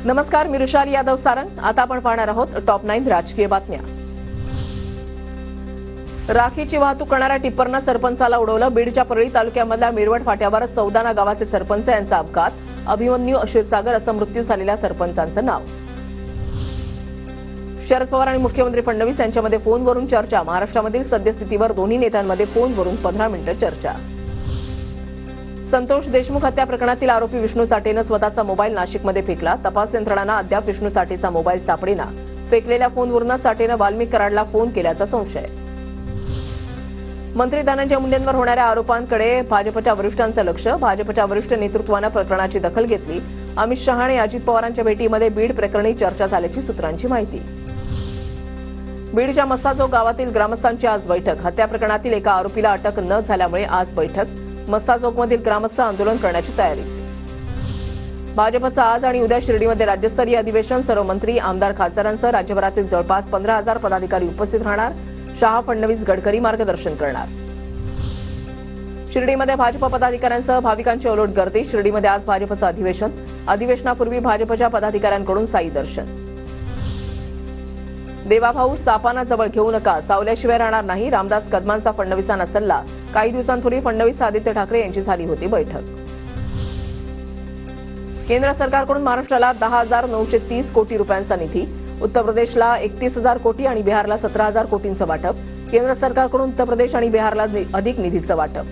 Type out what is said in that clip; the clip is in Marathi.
नमस्कार, मी रुशाली यादव सारंग. आता आपण पाहणार आहोत टॉप 9 राजकीय बातम्या. राखीची वाहतूक करणाऱ्या टिप्परनं सरपंचाला उडवलं. बीडच्या परळी तालुक्यामधल्या मिरवट फाट्यावर सौदाना गावाचे सरपंच यांचा अपघात. अभिमन्यू क्षीरसागर असं मृत्यू झालेल्या सरपंचांचं नाव. शरद पवार आणि मुख्यमंत्री फडणवीस यांच्यामध्ये फोनवरून चर्चा. महाराष्ट्रामधील सद्यस्थितीवर दोन्ही नेत्यांमध्ये फोनवरून 15 मिनिटं चर्चा. संतोष देशमुख हत्या प्रकरणातील आरोपी विष्णू साठेनं स्वतःचा मोबाईल नाशिकमध्ये फेकला. तपास यंत्रणांना अद्याप विष्णू साठेचा मोबाईल सापडेना. फेकलेल्या फोनवरूनच साठेनं वाल्मिक कराडला फोन केल्याचा संशय. मंत्री धनंजय मुंडेंवर होणाऱ्या आरोपांकडे भाजपच्या वरिष्ठांचं लक्ष. भाजपच्या वरिष्ठ नेतृत्वानं प्रकरणाची दखल घेतली. अमित शहा आणि अजित पवारांच्या भेटीमध्ये बीड प्रकरणी चर्चा झाल्याची सूत्रांची माहिती. बीडच्या मस्साजोग गावातील ग्रामस्थांची आज बैठक. हत्या प्रकरणातील एका आरोपीला अटक न झाल्यामुळे आज बैठक. मस्साजोगमधील ग्रामस्थ आंदोलन करण्याची तयारी. भाजपचं आज आणि उद्या शिर्डीमध्ये राज्यस्तरीय अधिवेशन. सर्व मंत्री, आमदार, खासदारांसह राज्यभरातील जवळपास 15,000 पदाधिकारी उपस्थित राहणार. शहा, फडणवीस, गडकरी मार्गदर्शन करणार. शिर्डीमध्ये भाजप पदाधिकाऱ्यांसह भाविकांची ओलोट गर्दी. शिर्डीमध्ये आज भाजपचं अधिवेशन. अधिवेशनापूर्वी भाजपच्या पदाधिकाऱ्यांकडून साई दर्शन. देवाभाऊ, सापांना जवळ घेऊ नका, चावल्याशिवाय राहणार नाही. रामदास कदमांचा फडणवीसांना सल्ला. काही दिवसांपूर्वी फडणवीस आदित्य ठाकरे यांची झाली होती बैठक. केंद्र सरकारकडून महाराष्ट्राला 10,930 कोटी रुपयांचा निधी. उत्तर प्रदेशला 31,000 कोटी आणि बिहारला 17,000 कोटींचं वाटप. केंद्र सरकारकडून उत्तर प्रदेश आणि बिहारला अधिक निधीचं वाटप.